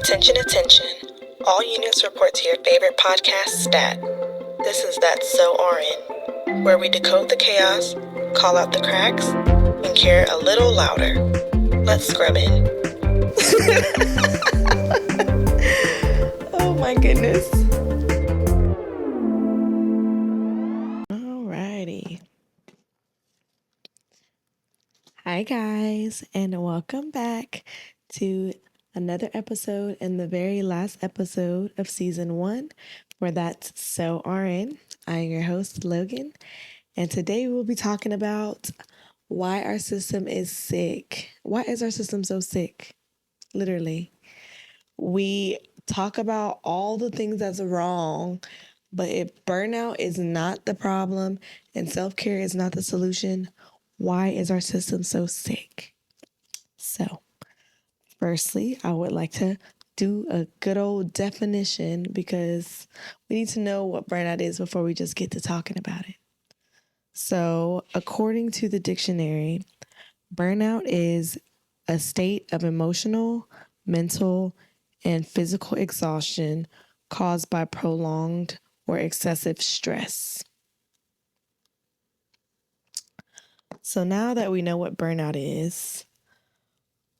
Attention, attention. All units report to your favorite podcast stat. This is That's So RN, where we decode the chaos, call out the cracks, and care a little louder. Let's scrub in. Oh my goodness. Alrighty. Hi guys, and welcome back to another episode and the very last episode of season 1 for That's So RN. I'm your host, Logan, and today we'll be talking about why our system is sick. Why is our system so sick? Literally. We talk about all the things that's wrong, but if burnout is not the problem and self-care is not the solution, why is our system so sick? So, firstly, I would like to do a good old definition because we need to know what burnout is before we just get to talking about it. So, according to the dictionary, burnout is a state of emotional, mental, and physical exhaustion caused by prolonged or excessive stress. So now that we know what burnout is,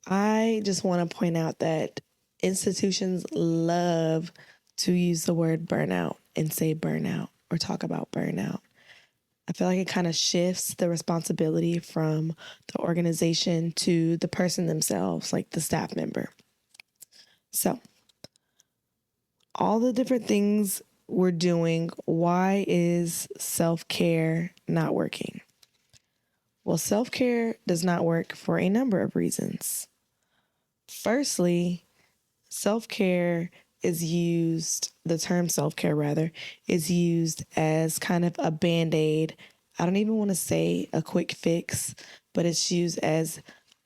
I just want to point out that institutions love to use the word burnout and say burnout or talk about burnout. I feel like it kind of shifts the responsibility from the organization to the person themselves, like the staff member. So, all the different things we're doing, why is self-care not working? Well, self-care does not work for a number of reasons. Firstly, self-care is used, the term self-care rather, is used as kind of a band-aid. I don't even want to say a quick fix, but it's used as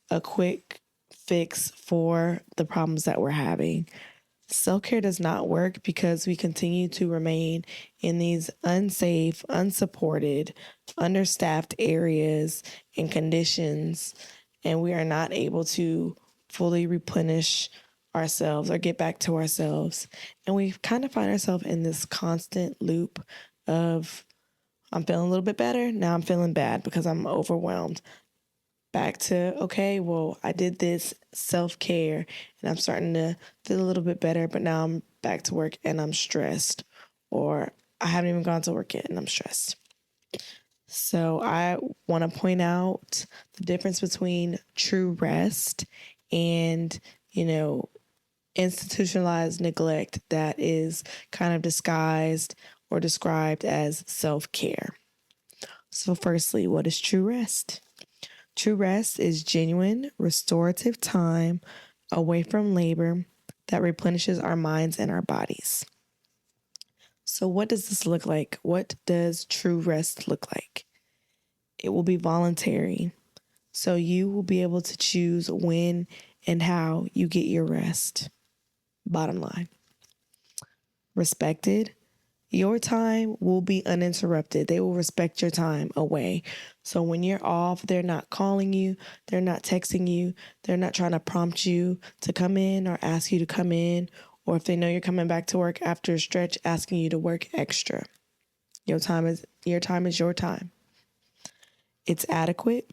a quick fix for the problems that we're having. Self-care does not work because we continue to remain in these unsafe, unsupported, understaffed areas and conditions, and we are not able to fully replenish ourselves or get back to ourselves. And we kind of find ourselves in this constant loop of, I'm feeling a little bit better, now I'm feeling bad because I'm overwhelmed. Back to, okay, well, I did this self-care and I'm starting to feel a little bit better, but now I'm back to work and I'm stressed, or I haven't even gone to work yet and I'm stressed. So I want to point out the difference between true rest and, institutionalized neglect that is kind of disguised or described as self-care. So firstly, what is true rest? True rest is genuine, restorative time away from labor that replenishes our minds and our bodies. So what does this look like? What does true rest look like? It will be voluntary. So you will be able to choose when and how you get your rest. Bottom line. Respected. Your time will be uninterrupted. They will respect your time away. So when you're off, they're not calling you, they're not texting you, they're not trying to prompt you to come in or ask you to come in, or if they know you're coming back to work after a stretch, asking you to work extra. Your time is your time. It's adequate.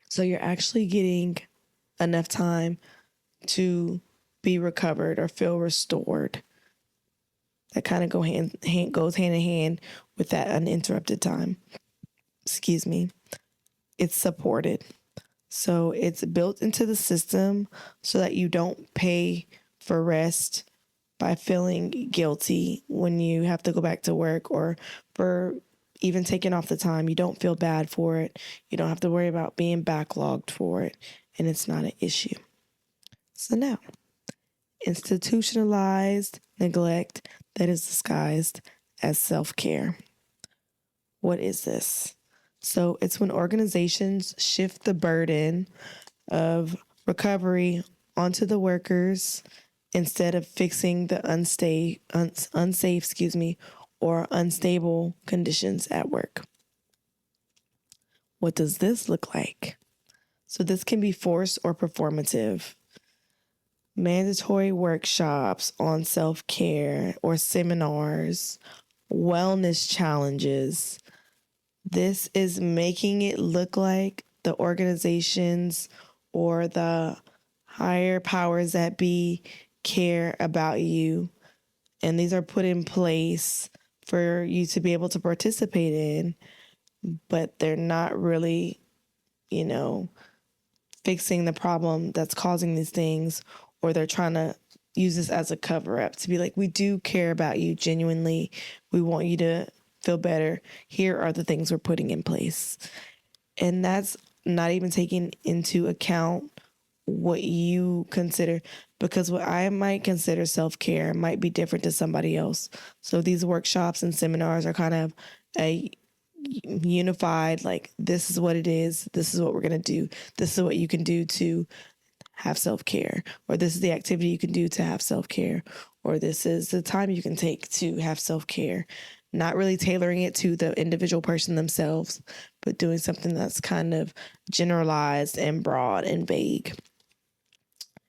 So you're actually getting enough time to be recovered or feel restored. That kind of goes hand in hand with that uninterrupted time. Excuse me. It's supported. So it's built into the system so that you don't pay for rest by feeling guilty when you have to go back to work, or for even taking off the time. You don't feel bad for it. You don't have to worry about being backlogged for it, and it's not an issue. So now, institutionalized neglect that is disguised as self-care. What is this? So it's when organizations shift the burden of recovery onto the workers instead of fixing the unsafe, or unstable conditions at work. What does this look like? So this can be forced or performative. mandatory workshops on self-care or seminars, wellness challenges. This is making it look like the organizations or the higher powers that be care about you. And these are put in place for you to be able to participate in, but they're not really, you know, fixing the problem that's causing these things, or they're trying to use this as a cover up to be like, we do care about you genuinely. We want you to feel better. Here are the things we're putting in place. And that's not even taking into account what you consider, because what I might consider self-care might be different to somebody else. So these workshops and seminars are kind of a unified, like, this is what it is, this is what we're going to do, this is what you can do to have self-care, or this is the activity you can do to have self-care, or this is the time you can take to have self-care. Not really tailoring it to the individual person themselves, but doing something that's kind of generalized and broad and vague.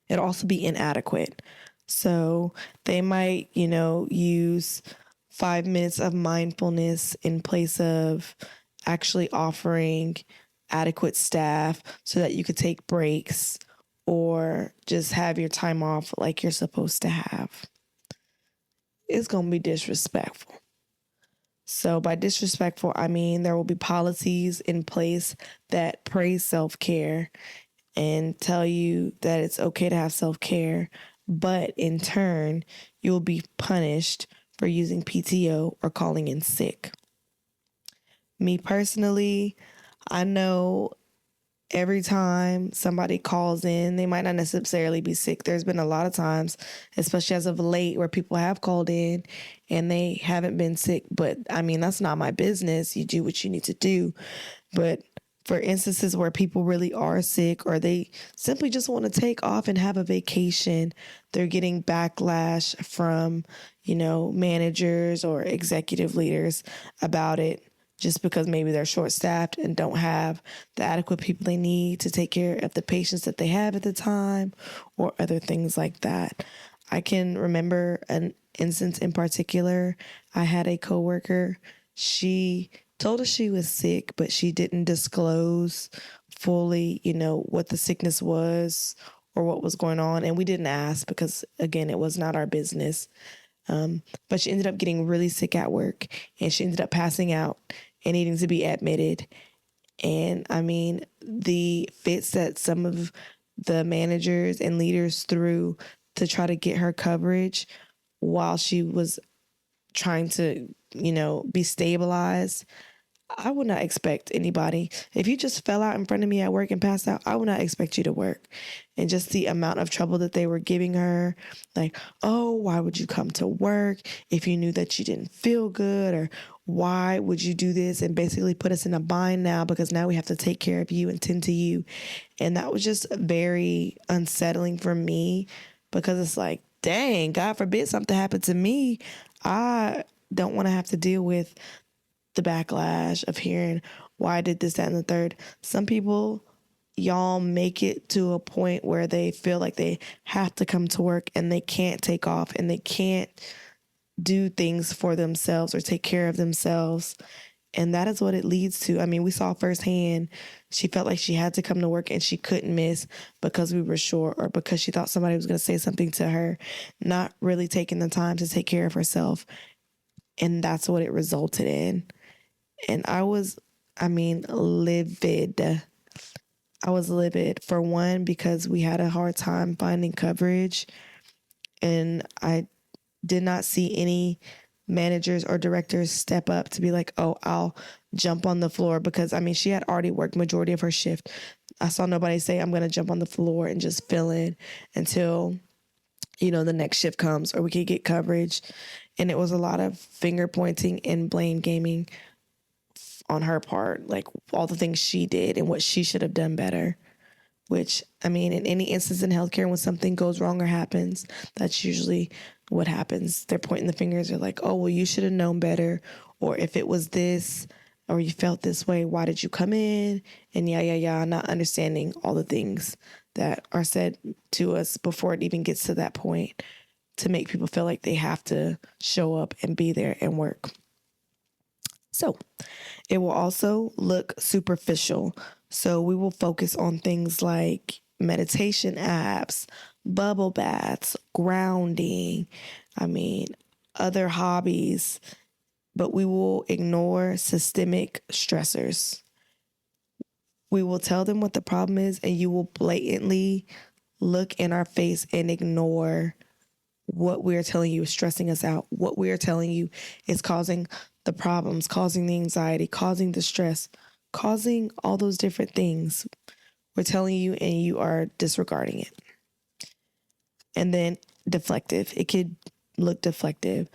It'll also be inadequate. So they might, use 5 minutes of mindfulness in place of actually offering adequate staff so that you could take breaks or just have your time off like you're supposed to have. It's going to be disrespectful. So by disrespectful, I mean there will be policies in place that praise self-care and tell you that it's okay to have self-care, but in turn, you'll be punished for using PTO or calling in sick. Me personally, I know every time somebody calls in, they might not necessarily be sick. There's been a lot of times, especially as of late, where people have called in and they haven't been sick. But I mean, that's not my business. You do what you need to do. But for instances where people really are sick, or they simply just want to take off and have a vacation, they're getting backlash from, managers or executive leaders about it, just because maybe they're short-staffed and don't have the adequate people they need to take care of the patients that they have at the time, or other things like that. I can remember an instance in particular. I had a coworker. She told us she was sick, but she didn't disclose fully, what the sickness was or what was going on. And we didn't ask because, again, it was not our business. But she ended up getting really sick at work, and she ended up passing out and needing to be admitted. And I mean, the fits that some of the managers and leaders threw to try to get her coverage while she was trying to, be stabilized. I would not expect anybody. If you just fell out in front of me at work and passed out, I would not expect you to work. And just the amount of trouble that they were giving her, like, oh, why would you come to work if you knew that you didn't feel good? Or why would you do this and basically put us in a bind now because now we have to take care of you and tend to you. And that was just very unsettling for me, because it's like, dang, God forbid something happened to me. I don't want to have to deal with the backlash of hearing why I did this, that, and the third. Some people, y'all, make it to a point where they feel like they have to come to work and they can't take off and they can't do things for themselves or take care of themselves. And that is what it leads to. I mean, we saw firsthand, she felt like she had to come to work and she couldn't miss because we were short, or because she thought somebody was going to say something to her, not really taking the time to take care of herself. And that's what it resulted in. And I was livid. I was livid, for one, because we had a hard time finding coverage, and I did not see any managers or directors step up to be like, oh, I'll jump on the floor, because she had already worked majority of her shift. I saw nobody say, I'm going to jump on the floor and just fill in until, the next shift comes or we could get coverage. And it was a lot of finger pointing and blame gaming on her part, like all the things she did and what she should have done better. Which, in any instance in healthcare, when something goes wrong or happens, that's usually what happens. They're pointing the fingers. They're like, oh, well, you should have known better. Or if it was this, or you felt this way, why did you come in? And not understanding all the things that are said to us before it even gets to that point to make people feel like they have to show up and be there and work. So it will also look superficial. So we will focus on things like meditation apps, bubble baths, grounding, other hobbies, but we will ignore systemic stressors. We will tell them what the problem is, and you will blatantly look in our face and ignore what we're telling you is stressing us out. What we're telling you is causing the problems, causing the anxiety, causing the stress, causing all those different things. We're telling you and you are disregarding it. And then deflective. It could look deflective.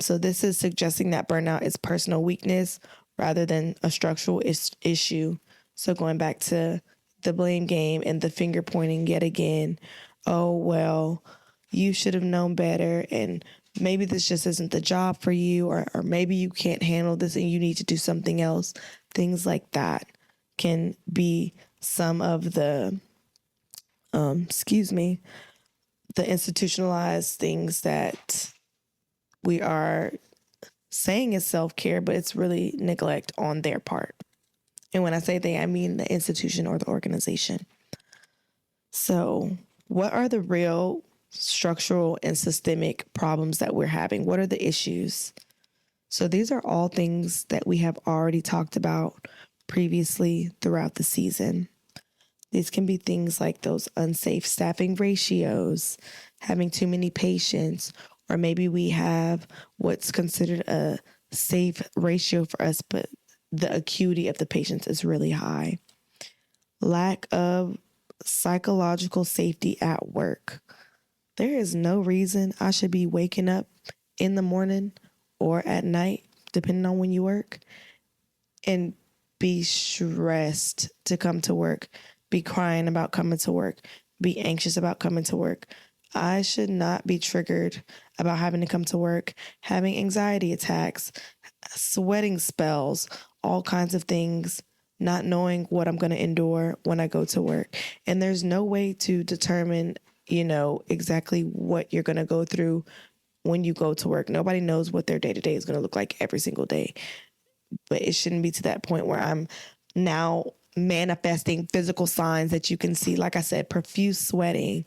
So this is suggesting that burnout is personal weakness rather than a structural issue. So going back to the blame game and the finger pointing yet again. Oh, well, you should have known better, and maybe this just isn't the job for you, or maybe you can't handle this and you need to do something else. Things like that can be some of the, the institutionalized things that we are saying is self-care, but it's really neglect on their part. And when I say they, I mean the institution or the organization. So what are the real structural and systemic problems that we're having? What are the issues? So these are all things that we have already talked about previously throughout the season. These can be things like those unsafe staffing ratios, having too many patients, or maybe we have what's considered a safe ratio for us, but the acuity of the patients is really high. Lack of psychological safety at work. There is no reason I should be waking up in the morning or at night, depending on when you work, and be stressed to come to work, be crying about coming to work, be anxious about coming to work. I should not be triggered about having to come to work, having anxiety attacks, sweating spells, all kinds of things, not knowing what I'm going to endure when I go to work. And there's no way to determine, exactly what you're going to go through when you go to work. Nobody knows what their day-to-day is going to look like every single day. But it shouldn't be to that point where I'm now manifesting physical signs that you can see. Like I said, profuse sweating.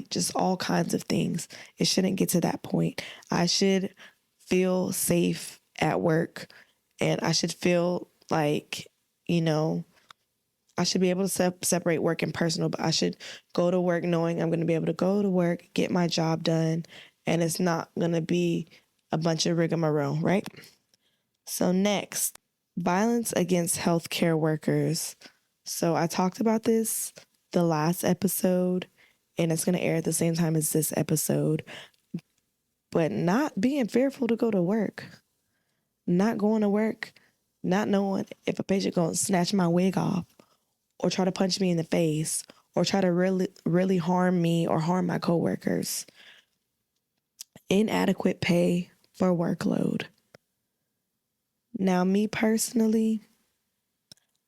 Just all kinds of things. It shouldn't get to that point. I should feel safe at work, and I should feel like, I should be able to separate work and personal, but I should go to work knowing I'm going to be able to go to work, get my job done, and it's not going to be a bunch of rigmarole, right? So next, violence against healthcare workers. So I talked about this the last episode, and it's going to air at the same time as this episode, but not being fearful to go to work, not going to work, not knowing if a patient going to snatch my wig off or try to punch me in the face or try to really, really harm me or harm my coworkers. Inadequate pay for workload. Now, me personally,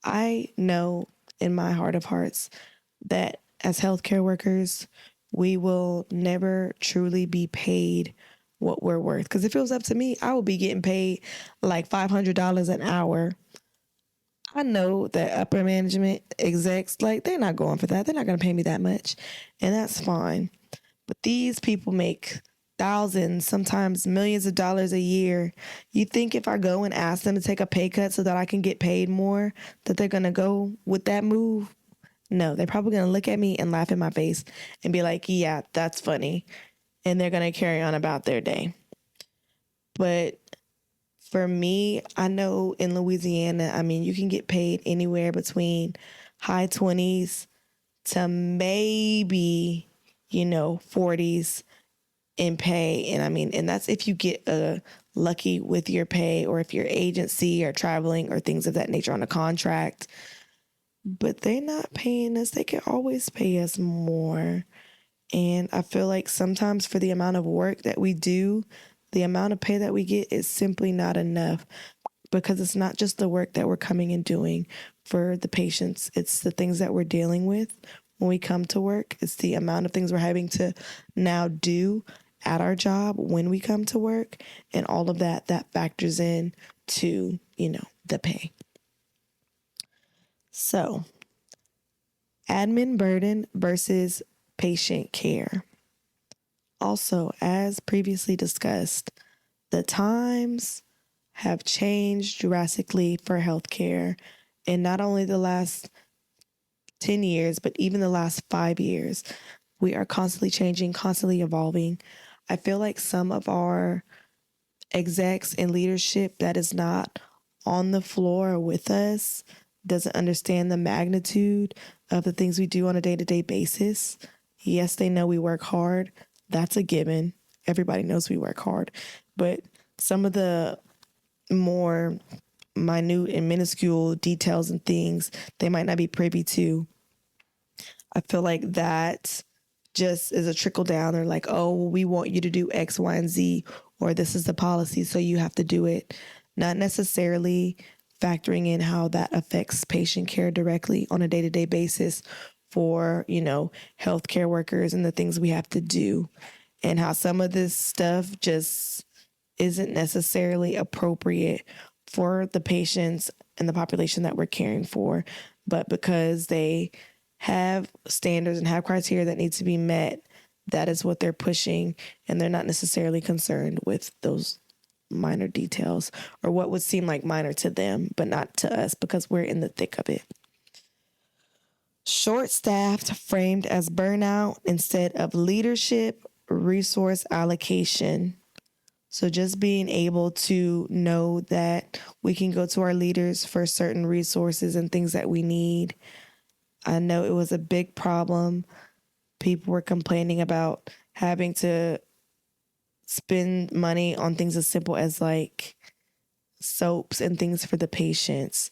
I know in my heart of hearts that as healthcare workers, we will never truly be paid what we're worth. Because if it was up to me, I would be getting paid like $500 an hour. I know that upper management execs, they're not going for that. They're not going to pay me that much. And that's fine. But these people make thousands, sometimes millions of dollars a year. You think if I go and ask them to take a pay cut so that I can get paid more, that they're going to go with that move? No, they're probably going to look at me and laugh in my face and be like, yeah, that's funny. And they're going to carry on about their day. But for me, I know in Louisiana, you can get paid anywhere between high 20s to maybe, 40s in pay. And that's if you get lucky with your pay, or if your agency or traveling or things of that nature on a contract. But they're not paying us. They can always pay us more. And I feel like sometimes for the amount of work that we do, the amount of pay that we get is simply not enough, because it's not just the work that we're coming and doing for the patients. It's the things that we're dealing with when we come to work. It's the amount of things we're having to now do at our job when we come to work, and all of that factors in to, the pay. So, admin burden versus patient care. Also, as previously discussed, the times have changed drastically for healthcare in not only the last 10 years, but even the last 5 years. We are constantly changing, constantly evolving. I feel like some of our execs and leadership that is not on the floor with us doesn't understand the magnitude of the things we do on a day-to-day basis. Yes, they know we work hard. That's a given. Everybody knows we work hard. But some of the more minute and minuscule details and things they might not be privy to, I feel like that just is a trickle down. They're like, oh, well, we want you to do X, Y, and Z, or this is the policy, so you have to do it. Not necessarily factoring in how that affects patient care directly on a day-to-day basis for, healthcare workers and the things we have to do, and how some of this stuff just isn't necessarily appropriate for the patients and the population that we're caring for, but because they have standards and have criteria that need to be met, that is what they're pushing, and they're not necessarily concerned with those minor details, or what would seem like minor to them, but not to us because we're in the thick of it. Short-staffed framed as burnout instead of leadership, resource allocation. So just being able to know that we can go to our leaders for certain resources and things that we need. I know it was a big problem. People were complaining about having to spend money on things as simple as like soaps and things for the patients.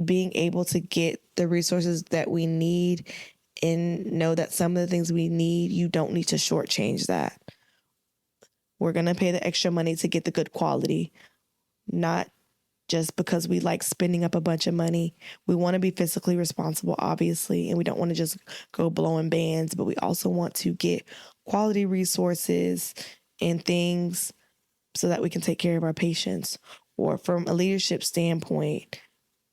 Being able to get the resources that we need and know that some of the things we need, you don't need to shortchange that. We're going to pay the extra money to get the good quality, not just because we like spending up a bunch of money. We want to be fiscally responsible, obviously, and we don't want to just go blowing bands, but we also want to get quality resources and things so that we can take care of our patients. Or from a leadership standpoint,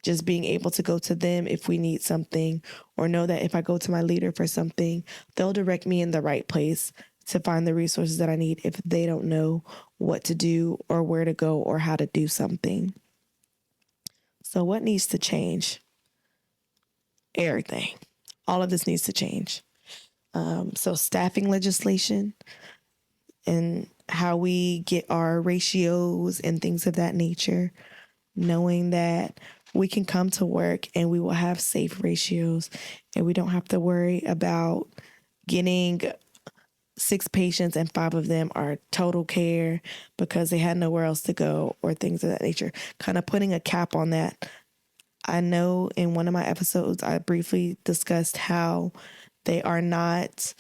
just being able to go to them if we need something, or know that if I go to my leader for something, they'll direct me in the right place to find the resources that I need if they don't know what to do or where to go or how to do something. So what needs to change? Everything. All of this needs to change. So staffing legislation and how we get our ratios and things of that nature, knowing that we can come to work and we will have safe ratios and we don't have to worry about getting 6 patients and 5 of them are total care because they had nowhere else to go or things of that nature. Kind of putting a cap on that. I know in one of my episodes, I briefly discussed how they are not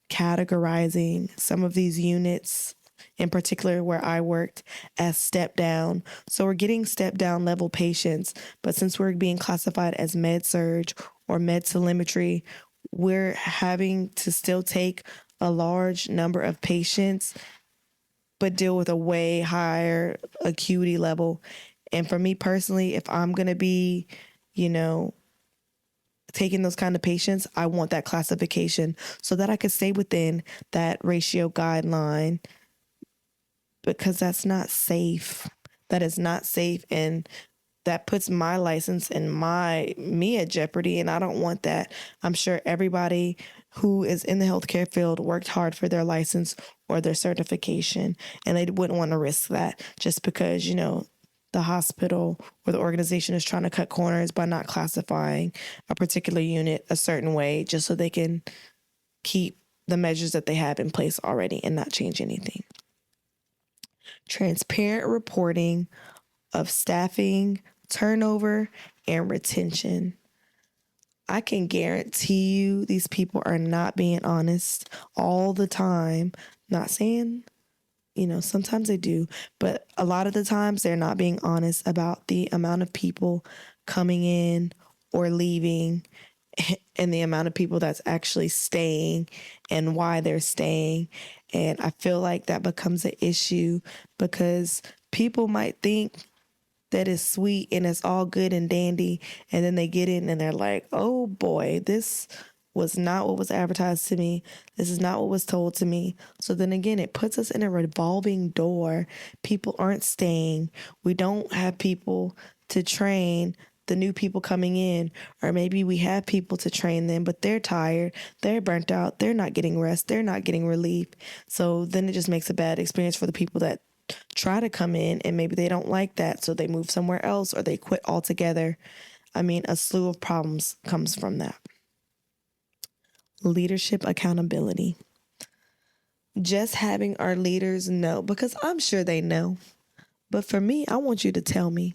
categorizing some of these units, in particular where I worked, as step down. So we're getting step down level patients, but since we're being classified as med surge or med telemetry, we're having to still take a large number of patients, but deal with a way higher acuity level. And for me personally, if I'm going to be, taking those kind of patients, I want that classification so that I could stay within that ratio guideline, because that's not safe. That is not safe. And that puts my license and me at jeopardy. And I don't want that. I'm sure everybody who is in the healthcare field worked hard for their license or their certification, and they wouldn't want to risk that just because, the hospital or the organization is trying to cut corners by not classifying a particular unit a certain way just so they can keep the measures that they have in place already and not change anything. Transparent reporting of staffing, turnover, and retention. I can guarantee you these people are not being honest all the time. Not saying, sometimes they do, but a lot of the times they're not being honest about the amount of people coming in or leaving and the amount of people that's actually staying and why they're staying. And I feel like that becomes an issue because people might think that is sweet and it's all good and dandy. And then they get in and they're like, oh boy, this was not what was advertised to me. This is not what was told to me. So then again, it puts us in a revolving door. People aren't staying. We don't have people to train the new people coming in, or maybe we have people to train them, but they're tired, they're burnt out, they're not getting rest, they're not getting relief. So then it just makes a bad experience for the people that try to come in and maybe they don't like that, so they move somewhere else or they quit altogether. I mean, a slew of problems comes from that. Leadership accountability. Just having our leaders know, because I'm sure they know, but for me, I want you to tell me.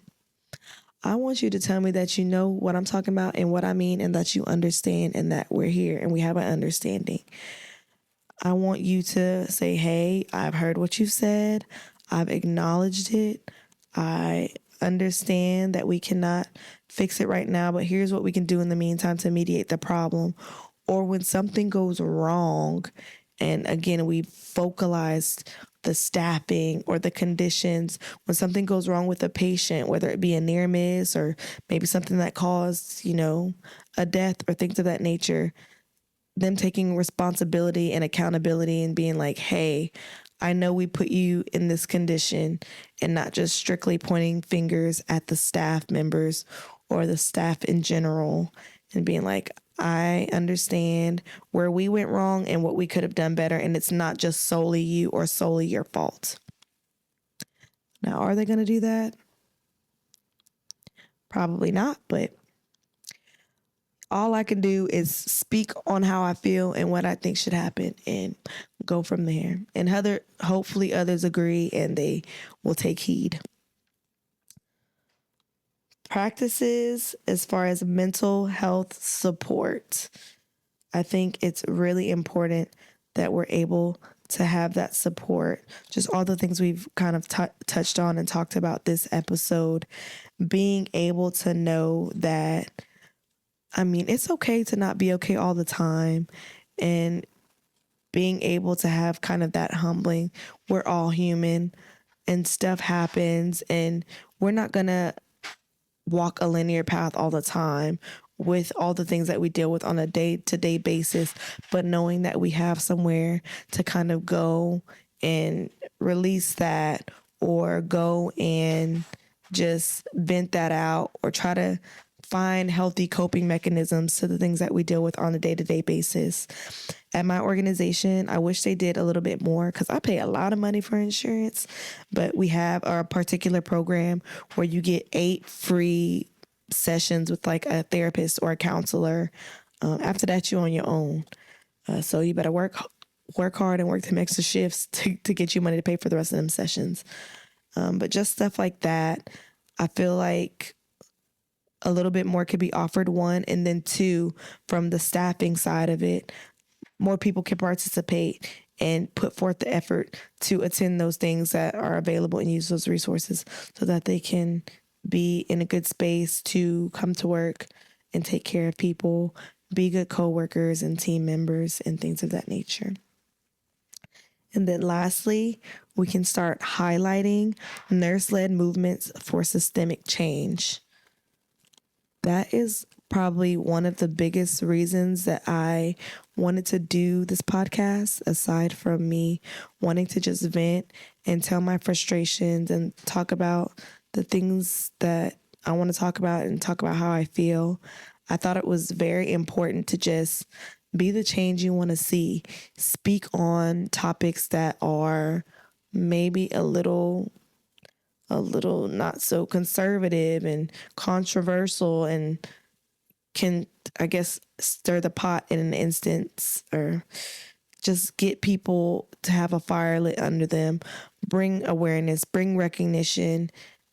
I want you to tell me that you know what I'm talking about and what I mean, and that you understand and that we're here and we have an understanding. I want you to say, hey, I've heard what you've said. I've acknowledged it. I understand that we cannot fix it right now, but here's what we can do in the meantime to mediate the problem. Or when something goes wrong, and again, we vocalized the staffing or the conditions, when something goes wrong with a patient, whether it be a near miss or maybe something that caused, a death or things of that nature, them taking responsibility and accountability and being like, hey, I know we put you in this condition, and not just strictly pointing fingers at the staff members or the staff in general, and being like, I understand where we went wrong and what we could have done better. And it's not just solely you or solely your fault. Now, are they going to do that? Probably not, but all I can do is speak on how I feel and what I think should happen and go from there. And hopefully others agree and they will take heed. Practices as far as mental health support. I think it's really important that we're able to have that support. Just all the things we've kind of touched on and talked about this episode. Being able to know that, it's okay to not be okay all the time, and being able to have kind of that humbling. We're all human and stuff happens, and we're not going to walk a linear path all the time with all the things that we deal with on a day-to-day basis, but knowing that we have somewhere to kind of go and release that, or go and just vent that out, or try to find healthy coping mechanisms to the things that we deal with on a day-to-day basis. At my organization, I wish they did a little bit more, because I pay a lot of money for insurance, but we have a particular program where you get 8 free sessions with like a therapist or a counselor. After that, you're on your own. So you better work hard and work some extra shifts to get you money to pay for the rest of them sessions. But just stuff like that, I feel like a little bit more could be offered, one, and then two, from the staffing side of it, more people can participate and put forth the effort to attend those things that are available and use those resources so that they can be in a good space to come to work and take care of people, be good coworkers and team members and things of that nature. And then lastly, we can start highlighting nurse-led movements for systemic change. That is probably one of the biggest reasons that I wanted to do this podcast, aside from me wanting to just vent and tell my frustrations and talk about the things that I want to talk about and talk about how I feel. I thought it was very important to just be the change you want to see, speak on topics that are maybe a little not so conservative and controversial, and can, I guess, stir the pot in an instance, or just get people to have a fire lit under them, bring awareness, bring recognition,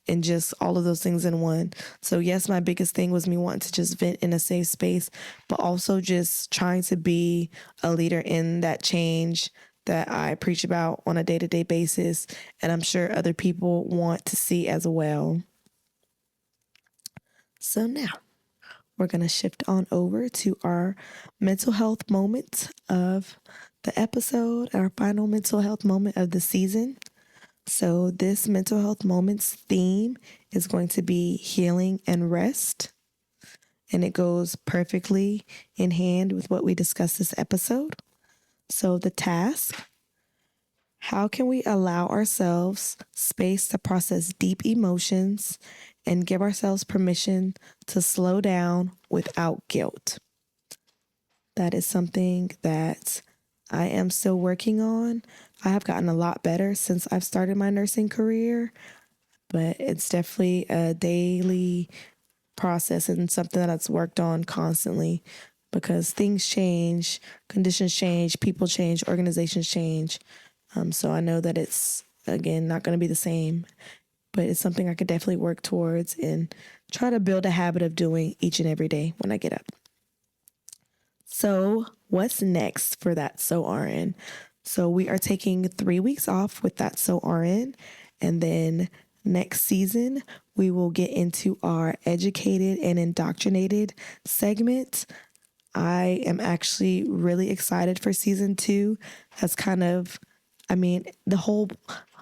and just all of those things in one. So yes, my biggest thing was me wanting to just vent in a safe space, but also just trying to be a leader in that change that I preach about on a day-to-day basis, and I'm sure other people want to see as well. So now, we're going to shift on over to our mental health moment of the episode, our final mental health moment of the season. So, this mental health moments theme is going to be healing and rest. And it goes perfectly in hand with what we discussed this episode. So, the task: how can we allow ourselves space to process deep emotions and give ourselves permission to slow down without guilt? That is something that I am still working on. I have gotten a lot better since I've started my nursing career, but it's definitely a daily process and something that I've worked on constantly because things change, conditions change, people change, organizations change. So I know that it's, again, not going to be the same, but it's something I could definitely work towards and try to build a habit of doing each and every day when I get up. So what's next for That's So RN? So we are taking 3 weeks off with That's So RN, and then next season we will get into our educated and indoctrinated segment. I am actually really excited for season 2. That's kind of, the whole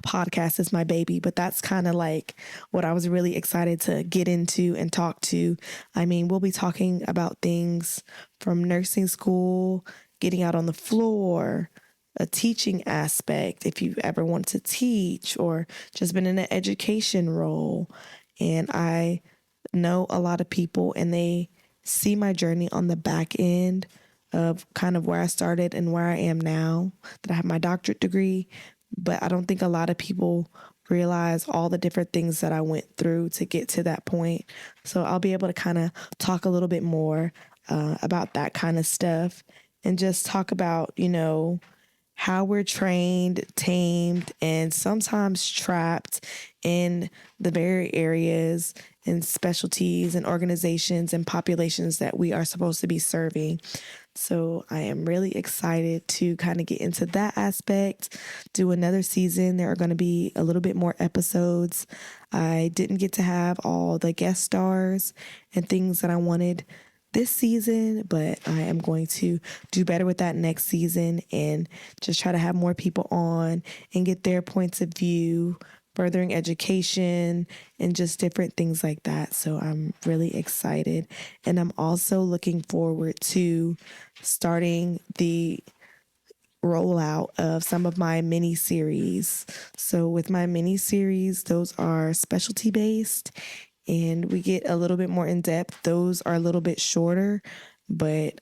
podcast is my baby, but that's kind of like what I was really excited to get into and talk to. We'll be talking about things from nursing school, getting out on the floor, a teaching aspect, if you've ever wanted to teach or just been in an education role. And I know a lot of people and they see my journey on the back end of kind of where I started and where I am now, that I have my doctorate degree. But I don't think a lot of people realize all the different things that I went through to get to that point. So I'll be able to kind of talk a little bit more about that kind of stuff and just talk about, how we're trained, tamed, and sometimes trapped in the very areas and specialties and organizations and populations that we are supposed to be serving. So I am really excited to kind of get into that aspect, do another season. There are going to be a little bit more episodes. I didn't get to have all the guest stars and things that I wanted this season, but I am going to do better with that next season and just try to have more people on and get their points of view, furthering education, and just different things like that. So I'm really excited. And I'm also looking forward to starting the rollout of some of my mini series. So with my mini series, those are specialty based and we get a little bit more in depth. Those are a little bit shorter, but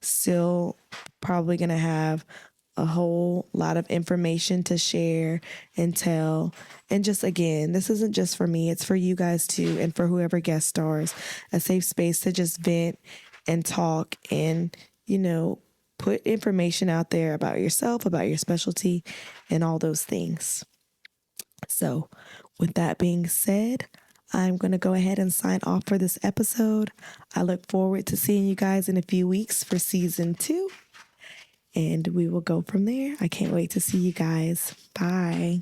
still probably going to have a whole lot of information to share and tell. And just, again, this isn't just for me, it's for you guys too, and for whoever guest stars, a safe space to just vent and talk and, put information out there about yourself, about your specialty, and all those things. So with that being said, I'm going to go ahead and sign off for this episode. I look forward to seeing you guys in a few weeks for season 2. And we will go from there. I can't wait to see you guys. Bye.